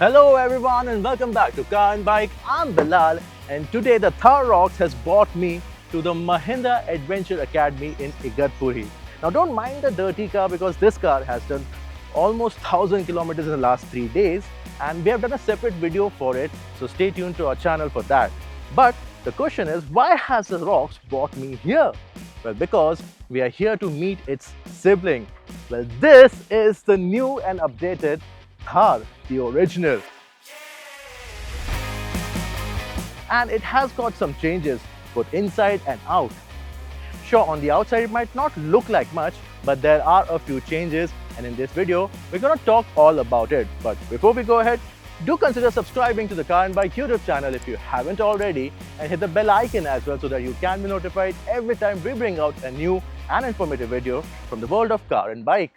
Hello everyone and welcome back to Car and Bike. I'm Bilal and today the Thar Rocks has brought me to the Mahindra Adventure Academy in Igatpuri. Now don't mind the dirty car because this car has done almost 1000 kilometers in the last 3 days and we have done a separate video for it, so stay tuned to our channel for that. But the question is, why has the Rocks brought me here? Well, because we are here to meet its sibling. Well, this is the new and updated Thar, the original. And it has got some changes both inside and out. Sure, on the outside it might not look like much, but there are a few changes and in this video we're going to talk all about it. But before we go ahead, do consider subscribing to the Car and Bike YouTube channel if you haven't already and hit the bell icon as well so that you can be notified every time we bring out a new and informative video from the world of car and bike.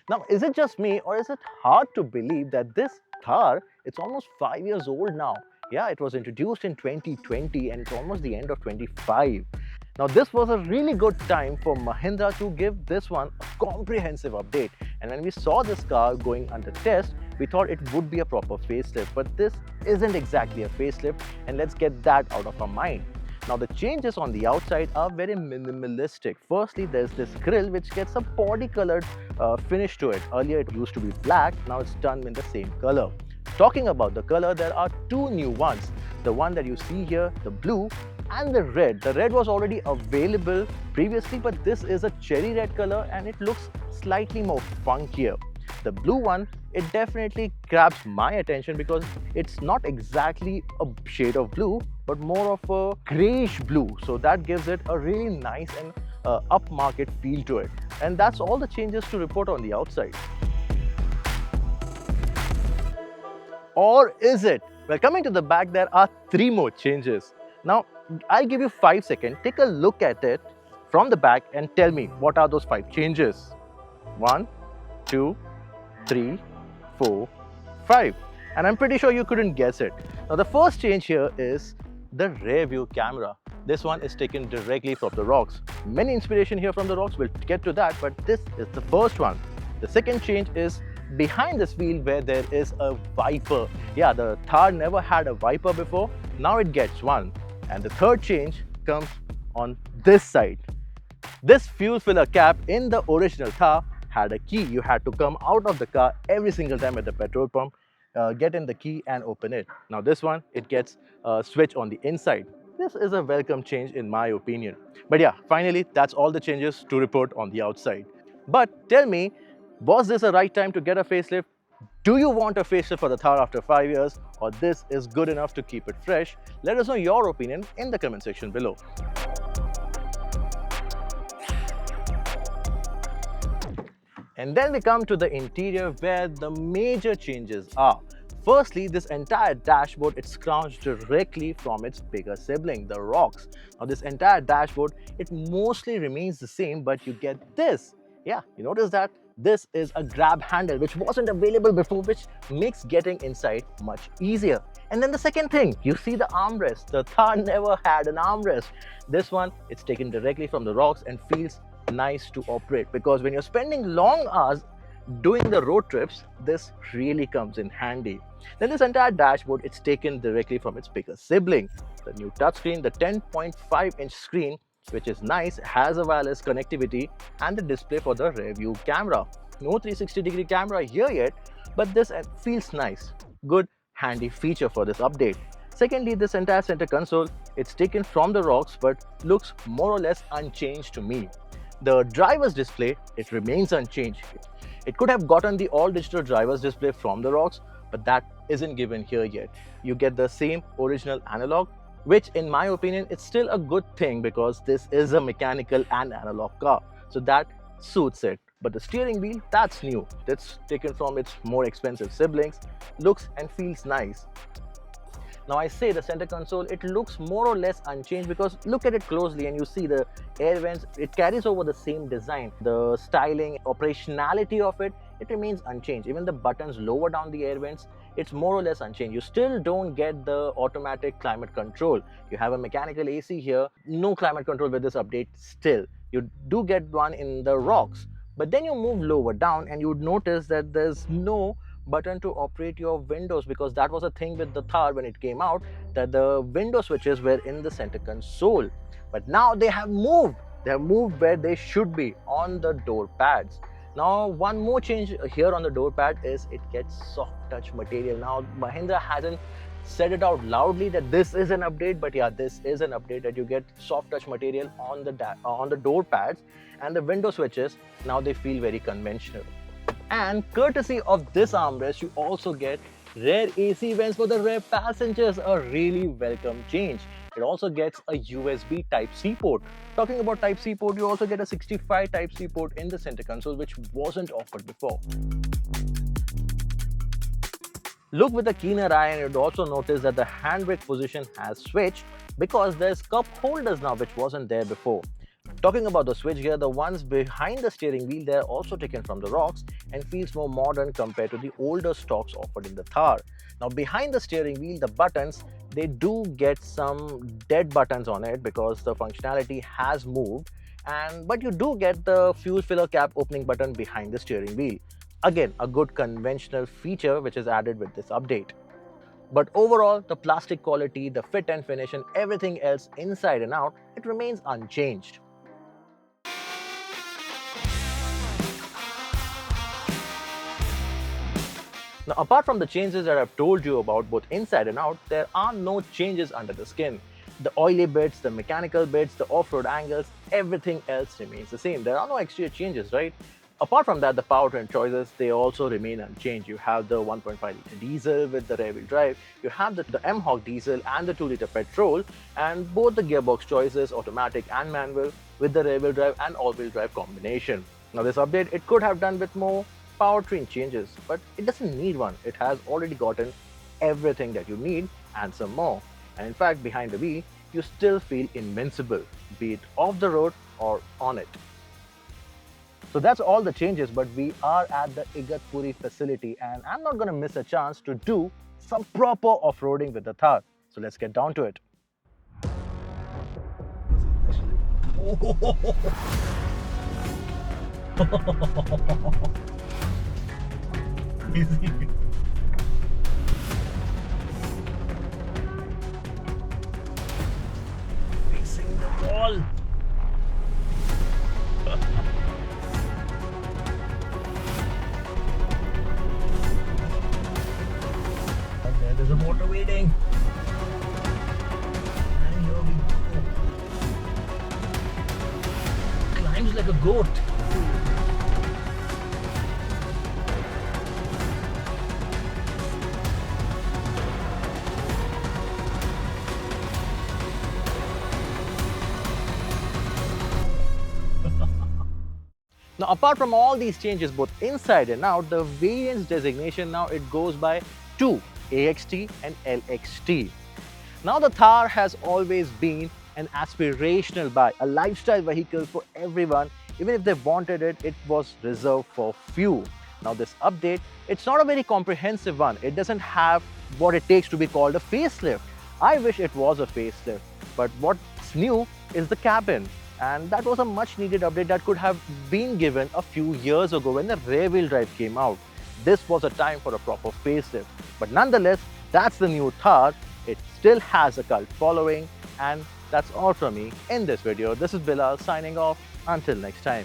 Now, is it just me or is it hard to believe that this Thar, it's almost 5 years old now. Yeah, it was introduced in 2020 and it's almost the end of 25. Now, this was a really good time for Mahindra to give this one a comprehensive update. And when we saw this car going under test, we thought it would be a proper facelift. But this isn't exactly a facelift, and let's get that out of our mind. Now the changes on the outside are very minimalistic. Firstly, there's this grille which gets a body colored finish to it. Earlier it used to be black, now it's done in the same color. Talking about the color, there are two new ones. The one that you see here, the blue, and the red. The red was already available previously, but this is a cherry red color and it looks slightly more funkier. The blue one, it definitely grabs my attention because it's not exactly a shade of blue, but more of a grayish blue. So that gives it a really nice and upmarket feel to it. And that's all the changes to report on the outside. Or is it? Well, coming to the back, there are 3 more changes. Now, I'll give you 5 seconds. Take a look at it from the back and tell me what are those 5 changes. 1, 2, 3, 4, 5. And I'm pretty sure you couldn't guess it. Now, the first change here is the rear view camera. This one is taken directly from the Rocks. Many inspiration here from the Rocks, we'll get to that, but this is the first one. The second change is behind this wheel where there is a wiper. Yeah, the Thar never had a wiper before, now it gets one. And the third change comes on this side. This fuel filler cap in the original Thar had a key. You had to come out of the car every single time at the petrol pump, get in the key and open it. Now this one, it gets a switch on the inside. This is a welcome change in my opinion. But yeah, finally, that's all the changes to report on the outside. But tell me, was this a right time to get a facelift? Do you want a facelift for the Thar after 5 years, or this is good enough to keep it fresh? Let us know your opinion in the comment section below. And then we come to the interior where the major changes are. Firstly, this entire dashboard, it's scrounged directly from its bigger sibling, the Rocks. Now this entire dashboard, it mostly remains the same, but you get this. Yeah, you notice that? This is a grab handle which wasn't available before, which makes getting inside much easier. And then the second thing, you see the armrest. The Thar never had an armrest. This one, it's taken directly from the Rocks and feels nice to operate, because when you're spending long hours doing the road trips, this really comes in handy. Then this entire dashboard, it's taken directly from its bigger sibling. The new touchscreen, the 10.5-inch screen, which is nice, has a wireless connectivity and the display for the rear view camera. No 360-degree camera here yet, but this feels nice. Good, handy feature for this update. Secondly, this entire center console, it's taken from the Rocks but looks more or less unchanged to me. The driver's display, it remains unchanged. It could have gotten the all-digital driver's display from the Rocks, but that isn't given here yet. You get the same original analog, which in my opinion, it's still a good thing because this is a mechanical and analog car. So that suits it. But the steering wheel, that's new. That's taken from its more expensive siblings, looks and feels nice. Now I say the center console, it looks more or less unchanged because look at it closely and you see the air vents, it carries over the same design. The styling, operationality of it, it remains unchanged. Even the buttons lower down the air vents, it's more or less unchanged. You still don't get the automatic climate control. You have a mechanical AC here, no climate control with this update still. You do get one in the rocks, but then you move lower down and you would notice that there's no button to operate your windows, because that was a thing with the Thar when it came out, that the window switches were in the center console. But now they have moved. They have moved where they should be, on the door pads. Now, one more change here on the door pad is it gets soft touch material. Now, Mahindra hasn't said it out loudly that this is an update, but yeah, this is an update, that you get soft touch material on the door pads, and the window switches now they feel very conventional. And courtesy of this armrest, you also get rear AC vents for the rear passengers, a really welcome change. It also gets a USB Type-C port. Talking about Type-C port, you also get a 65 Type-C port in the center console, which wasn't offered before. Look with a keener eye and you'd also notice that the handbrake position has switched, because there's cup holders now, which wasn't there before. Talking about the switchgear, the ones behind the steering wheel, they're also taken from the rocks and feels more modern compared to the older stocks offered in the Thar. Now, behind the steering wheel, the buttons, they do get some dead buttons on it because the functionality has moved, but you do get the fuel filler cap opening button behind the steering wheel. Again, a good conventional feature which is added with this update. But overall, the plastic quality, the fit and finish, and everything else inside and out, it remains unchanged. Now, apart from the changes that I've told you about both inside and out, there are no changes under the skin. The oily bits, the mechanical bits, the off-road angles, everything else remains the same. There are no exterior changes, right? Apart from that, the powertrain choices, they also remain unchanged. You have the 1.5-litre diesel with the rear-wheel drive, you have the M-Hawk diesel and the 2-litre petrol, and both the gearbox choices, automatic and manual, with the rear-wheel drive and all-wheel drive combination. Now, this update, it could have done with more powertrain changes, but it doesn't need one. It has already gotten everything that you need and some more. And in fact, behind the wheel, you still feel invincible, be it off the road or on it. So that's all the changes, but we are at the Igatpuri facility and I'm not going to miss a chance to do some proper off-roading with the Thar. So let's get down to it. Easy. Facing the wall. There's a motor waiting. And here we go. Climbs like a goat. Now, apart from all these changes both inside and out, the variants designation now it goes by 2, AXT and LXT. Now, the Thar has always been an aspirational buy, a lifestyle vehicle for everyone. Even if they wanted it, it was reserved for few. Now, this update, it's not a very comprehensive one. It doesn't have what it takes to be called a facelift. I wish it was a facelift, but what's new is the cabin. And that was a much needed update that could have been given a few years ago when the rear-wheel drive came out. This was a time for a proper facelift. But nonetheless, that's the new Thar. It still has a cult following. And that's all from me in this video. This is Bilal signing off. Until next time.